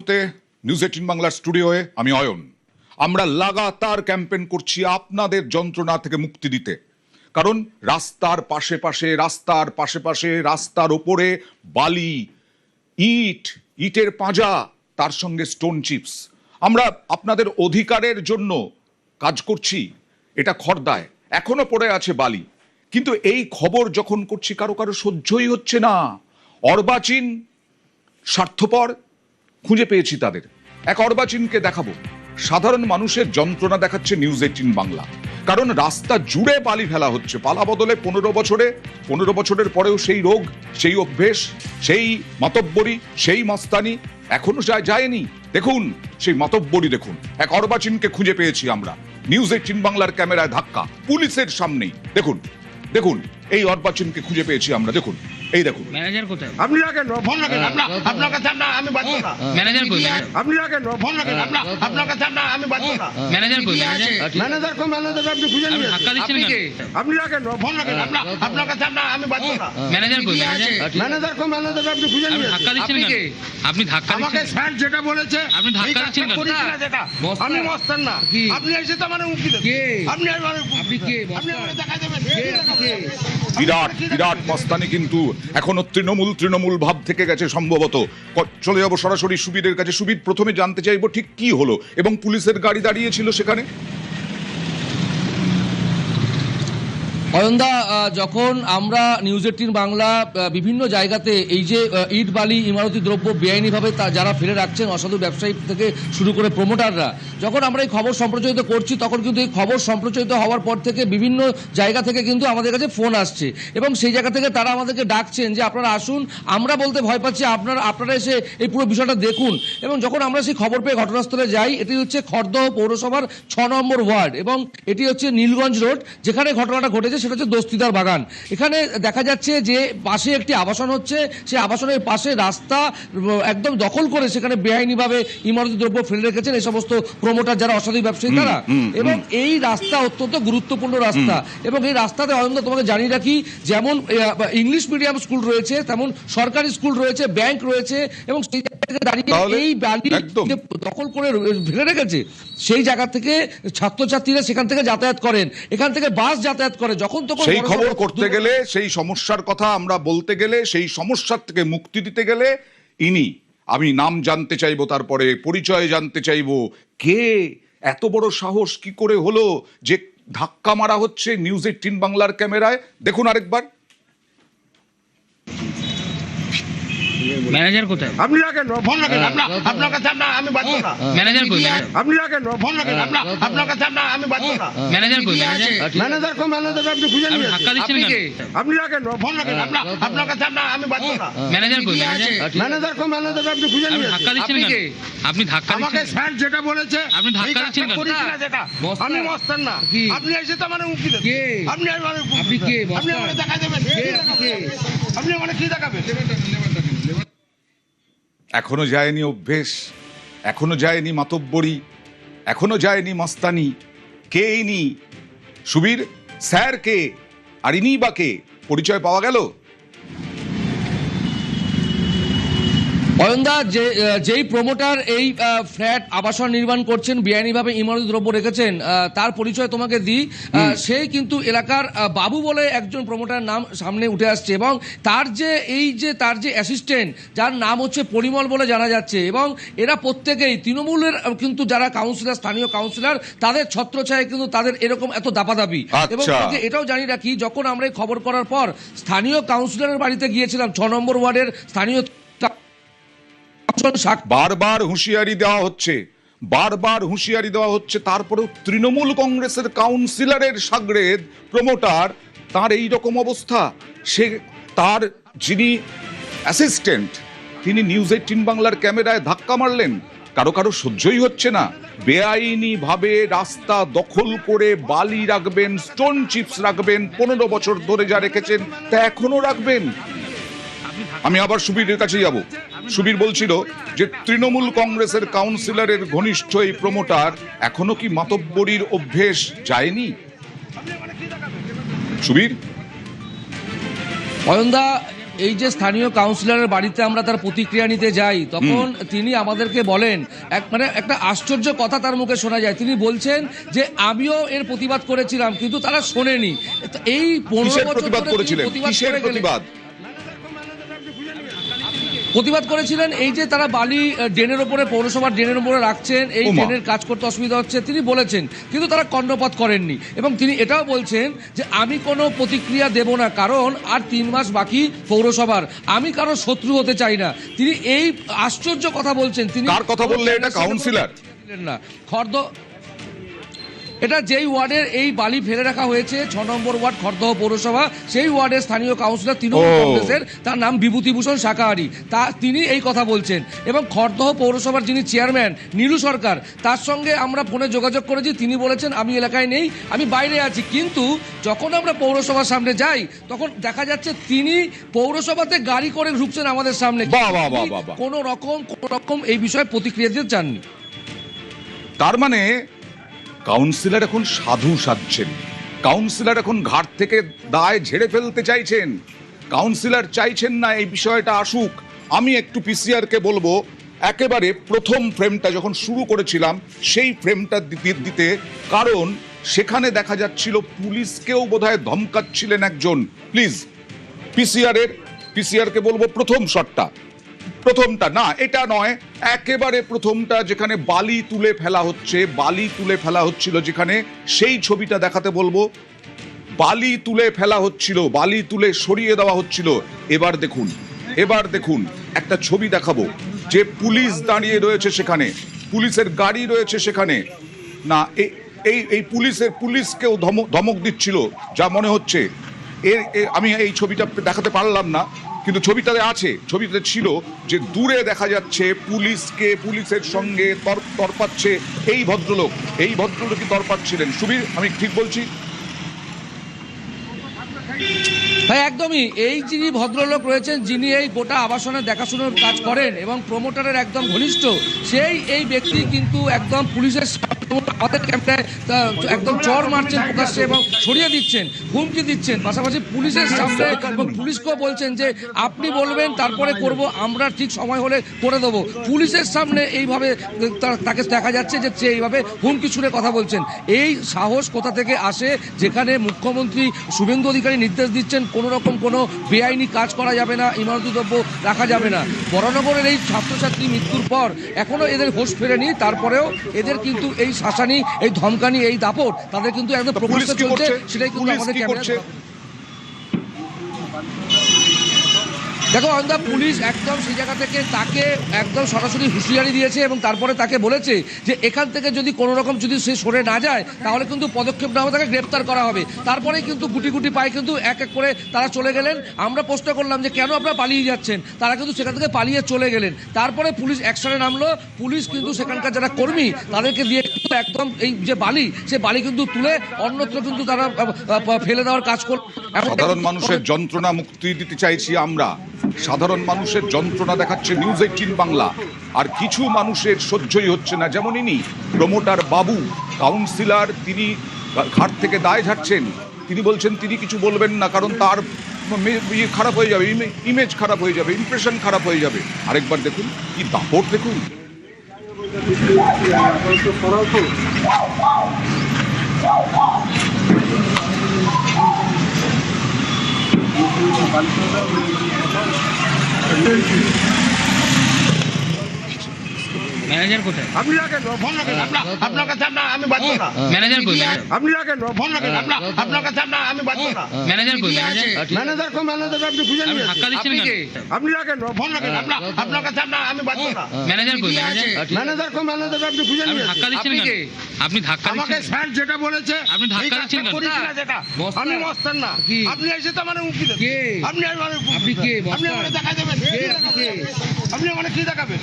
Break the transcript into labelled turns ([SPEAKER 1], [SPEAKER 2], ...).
[SPEAKER 1] মুহূর্তে নিউজ 18 বাংলার স্টুডিওয়ে আমি অয়ন। আমরা লাগাতার ক্যাম্পেইন করছি আপনাদের যন্ত্রণা থেকে মুক্তি দিতে, কারণ রাস্তার পাশে রাস্তার ওপরে বালি, ইটের পাঁজা, তার সঙ্গে স্টোন চিপস। আমরা আপনাদের অধিকারের জন্য কাজ করছি। এটা খড়দায় এখনো পড়ে আছে বালি, কিন্তু এই খবর যখন করছি কারো সহ্যই হচ্ছে না। অর্বাচীন স্বার্থপর খুঁজে পেয়েছি তাদের। এক অর্বাচীনকে দেখাবো। সাধারণ মানুষের যন্ত্রণা দেখাচ্ছে নিউজ 18 বাংলা, কারণ রাস্তা জুড়ে বালি ফেলা হচ্ছে। পালা বদলে 15 বছরের পরেও সেই রোগ, সেই অভ্যেস, সেই মাতব্বরি, সেই মাস্তানি এখনো যায়নি। দেখুন সেই মাতব্বরি, দেখুন এক অর্বাচীনকে খুঁজে পেয়েছি আমরা। নিউজ 18 বাংলার ক্যামেরায় ধাক্কা পুলিশের সামনেই। দেখুন দেখুন এই অর্বাচীনকে খুঁজে পেয়েছি আমরা। দেখুন এই দেখুন।
[SPEAKER 2] ম্যানেজার কোথায়?
[SPEAKER 3] আপনি রাখেন, ফোন রাখেন। আপনার কাছে আমি বাধ্য না।
[SPEAKER 2] ম্যানেজার কই?
[SPEAKER 3] আপনি রাখেন, ফোন রাখেন। আপনার কাছে আমি বাধ্য না।
[SPEAKER 2] ম্যানেজার কই?
[SPEAKER 3] ম্যানেজার কোন ম্যানেজার? আপনি খুঁজে নিয়ে
[SPEAKER 2] ধাক্কা দিচ্ছেন কেন?
[SPEAKER 3] আপনি রাখেন, ফোন রাখেন। আপনার কাছে আমি বাধ্য না।
[SPEAKER 2] ম্যানেজার কই?
[SPEAKER 3] ম্যানেজার কোন ম্যানেজার? আপনি খুঁজে নিয়ে
[SPEAKER 2] ধাক্কা দিচ্ছেন কেন? আপনি ধাক্কা
[SPEAKER 3] আমাকে
[SPEAKER 2] দিচ্ছেন।
[SPEAKER 3] স্যার যেটা বলেছে
[SPEAKER 2] আপনি ধাক্কা দিচ্ছেন কেন?
[SPEAKER 3] যেটা আমি মস্তান না। আপনি এসে তো আমার মুক্তি দেন। আপনি
[SPEAKER 2] আপনি কে?
[SPEAKER 3] আপনি আমাকে দেখা দেবেন।
[SPEAKER 1] বিরাট মস্তানি, কিন্তু এখনো তৃণমূল ভাব থেকে গেছে সম্ভবত। চলে যাবো সরাসরি সুবীরের কাছে। সুবীর, প্রথমে জানতে চাইবো ঠিক কি হলো এবং পুলিশের গাড়ি দাঁড়িয়েছিল সেখানে।
[SPEAKER 4] অয়নদা, যখন আমরা নিউজ 18 বাংলা বিভিন্ন জায়গাতে এই যে ইট বালি ইমারতি দ্রব্য বেআইনিভাবে যারা ফেলে রাখছেন, অসাধু ব্যবসায়ী থেকে শুরু করে প্রমোটাররা, যখন আমরা এই খবর সম্প্রচারিত করছি, তখন কিন্তু এই খবর সম্প্রচারিত হওয়ার পর থেকে বিভিন্ন জায়গা থেকে কিন্তু আমাদের কাছে ফোন আসছে এবং সেই জায়গা থেকে তারা আমাদেরকে ডাকছেন যে আপনারা আসুন, আমরা বলতে ভয় পাচ্ছি, আপনারা এসে এই পুরো বিষয়টা দেখুন। এবং যখন আমরা সেই খবর পেয়ে ঘটনাস্থলে যাই, এটি হচ্ছে খড়দহ পৌরসভার 6 নম্বর ওয়ার্ড এবং এটি হচ্ছে নীলগঞ্জ রোড, যেখানে ঘটনাটা ঘটেছে সেটা হচ্ছে দস্তিদার বাগান। এখানে দেখা যাচ্ছে যে পাশে একটি আবাসন হচ্ছে, সেই আবাসনের পাশে রাস্তা একদম দখল করে সেখানে বেআইনিভাবে ইমারতি দ্রব্য ফেলে রেখেছেন এই সমস্ত প্রমোটার, যারা অসাধু ব্যবসায়ী তারা। এবং এই রাস্তা অত্যন্ত গুরুত্বপূর্ণ রাস্তা এবং এই রাস্তাতে অয়নদা তোমাকে জানিয়ে রাখি, যেমন ইংলিশ মিডিয়াম স্কুল রয়েছে, তেমন সরকারি স্কুল রয়েছে, ব্যাংক রয়েছে এবং সেই জায়গা থেকে দাঁড়িয়ে এই বালি দখল করে ফেলে রেখেছে। সেই জায়গা থেকে ছাত্রছাত্রীরা সেখান থেকে যাতায়াত করেন, এখান থেকে বাস যাতায়াত করে। যখন তখন
[SPEAKER 1] সেই খবর করতে গেলে, সেই সমস্যার কথা আমরা বলতে গেলে, সেই সমস্যার থেকে মুক্তি দিতে গেলে আমি নাম জানতে চাইবো, তারপরে পরিচয় জানতে চাইবো। কে এত বড় সাহস কি করে হলো যে ধাক্কা মারা হচ্ছে নিউজ 18 বাংলার ক্যামেরায়? দেখুন আরেকবার।
[SPEAKER 2] ম্যানেজার কোথায়?
[SPEAKER 3] আপনি রাখেন, ফোন রাখেন। আপনার কাছে আমি বাধ্য না।
[SPEAKER 2] ম্যানেজার কই?
[SPEAKER 3] আপনি রাখেন, ফোন রাখেন। আপনার কাছে আমি বাধ্য না।
[SPEAKER 2] ম্যানেজার কই?
[SPEAKER 3] ম্যানেজার কোন ম্যানেজার? আপনি খুঁজে নিয়ে
[SPEAKER 2] ধাক্কা দিচ্ছেন কেন?
[SPEAKER 3] আপনি রাখেন, ফোন রাখেন। আপনার কাছে আমি বাধ্য না।
[SPEAKER 2] ম্যানেজার কই?
[SPEAKER 3] ম্যানেজার কোন ম্যানেজার? আপনি খুঁজে নিয়ে
[SPEAKER 2] ধাক্কা দিচ্ছেন কেন? আপনি ধাক্কা
[SPEAKER 3] আমাকে
[SPEAKER 2] দিচ্ছেন।
[SPEAKER 3] স্যার যেটা বলেছে
[SPEAKER 2] আপনি ধাক্কা দিচ্ছেন কেন?
[SPEAKER 3] যেটা আমি মস্তান না। আপনি এসে তো আমার মুক্তি দেন। আপনি
[SPEAKER 2] আপনি কে?
[SPEAKER 3] আপনি আমাকে দেখা দেবেন। আপনি আমাকে কি দেখাবেন?
[SPEAKER 1] এখনো যায়নি অভ্যেস, এখনো যায়নি মাতব্বরি, এখনো যায়নি মাস্তানি। কে ইনি? সুবীর, স্যার কে আর ইনি বা কে? পরিচয় পাওয়া গেল?
[SPEAKER 4] অয়নদা, যেই প্রমোটার এই ফ্ল্যাট আবাসন নির্মাণ করছেন, বেআইনিভাবে ইমারতি দ্রব্য রেখেছেন, তার পরিচয় তোমাকে দিই। সেই কিন্তু এলাকার বাবু বলে একজন প্রমোটার নাম সামনে উঠে আসছে এবং তার যে অ্যাসিস্ট্যান্ট, যার নাম হচ্ছে পরিমল বলে জানা যাচ্ছে। এবং এরা প্রত্যেকেই তৃণমূলের কিন্তু যারা কাউন্সিলর, স্থানীয় কাউন্সিলর, তাদের ছত্রছায়ায় কিন্তু তাদের এরকম এত দাপাদাপি। এবং এটাও জানিয়ে রাখি, যখন আমরা এই খবর করার পর স্থানীয় কাউন্সিলরের বাড়িতে গিয়েছিলাম, 6 নম্বর ওয়ার্ডের স্থানীয়,
[SPEAKER 1] বারবার হুঁশিয়ারি দেওয়া হচ্ছে, তারপরেও তৃণমূল কংগ্রেসের কাউন্সিলরের সাগরেদ প্রমোটার, তার এই রকম অবস্থা। সে তার যিনি অ্যাসিস্ট্যান্ট, তিনি নিউজ 18 বাংলার ক্যামেরায় ধাক্কা মারলেন। কারো সহ্যই হচ্ছে না। বেআইনি ভাবে রাস্তা দখল করে বালি রাখবেন, স্টোন চিপস রাখবেন, 15 বছর ধরে যা রেখেছেন তা এখনো রাখবেন। আমি আবার সুবীরের কাছে যাব। সুবীর বলছিল যে তৃণমূল কংগ্রেসের কাউন্সিলরের ঘনিষ্ঠ এই প্রমোটার এখনো কি মাতব্বরির অভ্যেস যায়নি? সুবীর,
[SPEAKER 4] অয়নদা, এই যে স্থানীয় কাউন্সিলরের বাড়িতে আমরা তার প্রতিক্রিয়া নিতে যাই, তখন তিনি আমাদেরকে বলেন মানে একটা আশ্চর্য কথা তার মুখে শোনা যায়। তিনি বলছেন যে আমিও এর প্রতিবাদ করেছিলাম, কিন্তু তারা শোনেনি। তো এই 15
[SPEAKER 1] কিসের
[SPEAKER 4] বছর
[SPEAKER 1] প্রতিবাদ
[SPEAKER 4] ধরে তিনি
[SPEAKER 1] করেছিলেন?
[SPEAKER 4] প্রতিবাদ
[SPEAKER 1] কিসের
[SPEAKER 4] করে গেলেন। প্রতিবাদ করেছিলেন এই যে তারা বালি ড্রেনের ওপরে, পৌরসভার ড্রেনের উপরে রাখছেন, এই
[SPEAKER 1] ওমা।
[SPEAKER 4] ড্রেনের কাজ করতে অসুবিধা হচ্ছে তিনি বলেছেন, কিন্তু তারা কর্ণপাত করেননি। এবং তিনি এটাও বলছেন যে আমি কোনো প্রতিক্রিয়া দেব না, কারণ আর 3 মাস বাকি পৌরসভার, আমি কারো শত্রু হতে চাই না। তিনি এই আশ্চর্য কথা বলছেন। তিনি
[SPEAKER 1] কার কথা বললে এটা? কাউন্সিলর?
[SPEAKER 4] না, খর্দ, এটা যেই ওয়ার্ডের এই বালি ফেলে রাখা হয়েছে 6 নম্বর ওয়ার্ড খড়দহ পৌরসভা, সেই ওয়ার্ডের স্থানীয় কাউন্সিলর তৃণমূল কংগ্রেসের, তার নাম বিভূতিভূষণ শাকাহারি, তিনি এই কথা বলছেন। এবং খড়দহ পৌরসভার যিনি চেয়ারম্যান নীলু সরকার, তার সঙ্গে আমরা ফোনে যোগাযোগ করেছি, তিনি বলেছেন আমি এলাকায় নেই, আমি বাইরে আছি। কিন্তু যখন আমরা পৌরসভার সামনে যাই তখন দেখা যাচ্ছে তিনি পৌরসভাতে গাড়ি করে ঢুকছেন আমাদের সামনে।
[SPEAKER 1] বাহ, বাহ, বাহ, বাহ, বাহ।
[SPEAKER 4] কোনো রকম এই বিষয়ে প্রতিক্রিয়া দিতে চাননি।
[SPEAKER 1] তার মানে কাউন্সিলর এখন সাধু সাজছেন, কাউন্সিলর এখন ঘাট থেকে দায় ঝেড়ে ফেলতে চাইছেন, কাউন্সিলর চাইছেন না এই বিষয়টা আসুক। আমি একটু পিসিআর কে বলবো, একেবারে প্রথম ফ্রেমটা যখন শুরু করেছিলাম সেই ফ্রেমটা দিতে, কারণ সেখানে দেখা যাচ্ছিল পুলিশকেও বোধহয় ধমকাচ্ছিলেন একজন। প্লিজ পিসিআর কে বলবো প্রথম শটটা, প্রথমটা না, এটা নয়, একেবারে প্রথমটা, যেখানে বালি তুলে ফেলা হচ্ছিল, যেখানে সেই ছবিটা দেখাতে বলবো। বালি তুলে ফেলা হচ্ছিল, বালি তুলে সরিয়ে দেওয়া হচ্ছিল। এবার দেখুন একটা ছবি দেখাবো, যে পুলিশ দাঁড়িয়ে রয়েছে সেখানে, পুলিশের গাড়ি রয়েছে সেখানে। না, এই পুলিশকেও ধমক দিচ্ছিল যা মনে হচ্ছে। আমি এই ছবিটা দেখাতে পারলাম না, কিন্তু ছবিটাতে আছে, ছবিটাতে ছিল যে দূরে দেখা যাচ্ছে পুলিশের সঙ্গে তরপাচ্ছে এই ভদ্রলোকই তরপাচ্ছিলেন। সুবীর, আমি ঠিক বলছি?
[SPEAKER 4] হ্যাঁ, একদমই। এই যিনি ভদ্রলোক রয়েছেন, যিনি এই গোটা আবাসনের দেখাশোনার কাজ করেন এবং প্রমোটারের একদম ঘনিষ্ঠ, এই ব্যক্তি কিন্তু একদম পুলিশের আমাদের ক্যাম্পে একদম চড় মারছেন প্রকাশ্যে এবং ছড়িয়ে দিচ্ছেন, হুমকি দিচ্ছেন, পাশাপাশি পুলিশের সামনে এবং পুলিশকেও বলছেন যে আপনি বলবেন তারপরে করব, আমরা ঠিক সময় হলে করে দেবো। পুলিশের সামনে এইভাবে তাকে দেখা যাচ্ছে যে সে এইভাবে হুমকি ছুড়ে কথা বলছেন। এই সাহস কোথা থেকে আসে, যেখানে মুখ্যমন্ত্রী শুভেন্দু অধিকারী নির্দেশ দিচ্ছেন কোনো রকম কোনো বেআইনি কাজ করা যাবে না, ইমারতি দ্রব্য রাখা যাবে না। বরানগরের এই ছাত্রছাত্রী মৃত্যুর পর এখনো এদের হোশ ফেরেনি, তারপরেও এদের কিন্তু এই শাসানি, এই ধমকানি, এই দাপট তাদের কিন্তু একদম প্রকাশ্যে চলছে। সেটাই কিন্তু আমাদের ক্যামেরা। দেখো অন্দা, পুলিশ একদম সেই জায়গা থেকে তাকে একদম সরাসরি হুঁশিয়ারি দিয়েছে এবং তারপরে তাকে বলেছে যে এখান থেকে যদি কোনো রকম যদি সে সরে না যায় তাহলে কিন্তু পদক্ষেপ নেওয়া হবে, তাকে গ্রেপ্তার করা হবে। তারপরে কিন্তু গুটি গুটি পায়ে কিন্তু এক এক করে তারা চলে গেলেন। আমরা প্রশ্ন করলাম যে কেন আপনারা পালিয়ে যাচ্ছেন, তারা কিন্তু সেখান থেকে পালিয়ে চলে গেলেন। তারপরে পুলিশ অ্যাকশনে নামলো, পুলিশ কিন্তু সেখানকার যারা কর্মী তাদেরকে দিয়ে কিন্তু একদম এই যে বালি, সে বালি কিন্তু তুলে অন্যত্র কিন্তু তারা ফেলে দেওয়ার কাজ করল।
[SPEAKER 1] সাধারণ মানুষের যন্ত্রণা মুক্তি দিতে চাইছি আমরা, সাধারণ মানুষের যন্ত্রণা দেখাচ্ছে নিউজ 18 বাংলা, আর কিছু মানুষের সহ্যই হচ্ছে না। যেমন ইনি প্রমোটার বাবু, কাউন্সিলর, তিনি ঘাট থেকে দায় ঝাড়ছেন, তিনি বলছেন তিনি কিছু বলবেন না, কারণ তার খারাপ হয়ে যাবে, ইমেজ খারাপ হয়ে যাবে, ইমপ্রেশন খারাপ হয়ে যাবে। আরেকবার দেখুন কি দাপট, দেখুন।
[SPEAKER 2] ম্যানেজার কোথায়?
[SPEAKER 3] আপনি রাখেন, ফোন রাখেন, আপনার কাছে আমি বাঁচবো না।
[SPEAKER 2] ম্যানেজার কই?
[SPEAKER 3] আপনি রাখেন, ফোন রাখেন, আপনার কাছে আমি বাঁচবো না।
[SPEAKER 2] ম্যানেজার কই?
[SPEAKER 3] ম্যানেজার আপনি খুঁজে
[SPEAKER 2] আপনি
[SPEAKER 3] নিয়ে
[SPEAKER 2] ধাক্কা দিচ্ছেন কেন?
[SPEAKER 3] আপনি রাখেন, ফোন রাখেন, আপনার কাছে আমি বাঁচবো না।
[SPEAKER 2] ম্যানেজার কই?
[SPEAKER 3] ম্যানেজার আপনি খুঁজে
[SPEAKER 2] আপনি
[SPEAKER 3] নিয়ে
[SPEAKER 2] ধাক্কা দিচ্ছেন কেন? আপনি ধাক্কা
[SPEAKER 3] আমাকে
[SPEAKER 2] দিচ্ছেন।
[SPEAKER 3] স্যার যেটা বলেছে
[SPEAKER 2] আপনি ধাক্কা
[SPEAKER 3] এই
[SPEAKER 2] দিচ্ছেন
[SPEAKER 3] কাজটা
[SPEAKER 2] কেন?
[SPEAKER 3] করিস না যেটা। আমি মস্তান না, আপনি এসে তো আমার মুক্তি দেবেন। আপনি
[SPEAKER 4] আপনি কে?
[SPEAKER 3] আপনি আমাকে দেখা দেবেন, আপনি আমাকে কি দেখাবেন?